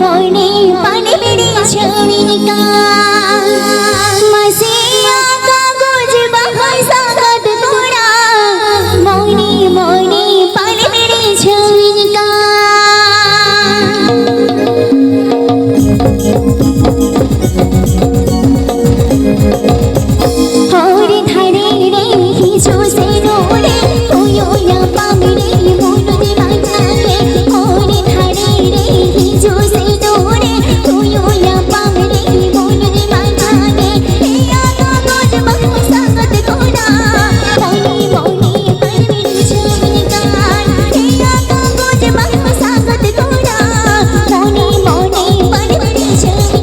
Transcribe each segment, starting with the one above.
मोने पानी मेरी छवि का मसिया कागज बहार सागत थोड़ा मोने मोने पानी मेरी छवि का होरे धारे रे हिजो से नोरे तोयो या पामिरे मोनो दे मांगे होरे धारे रे हिजो से नोरे तोयो या पामिरे मोनो दे मांगे या कागज बहार सागत थोड़ा मोने मोने पानी मेरी छवि का या कागज बहार सागत थोड़ा मोने मोने पानी मेरी छवि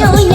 yo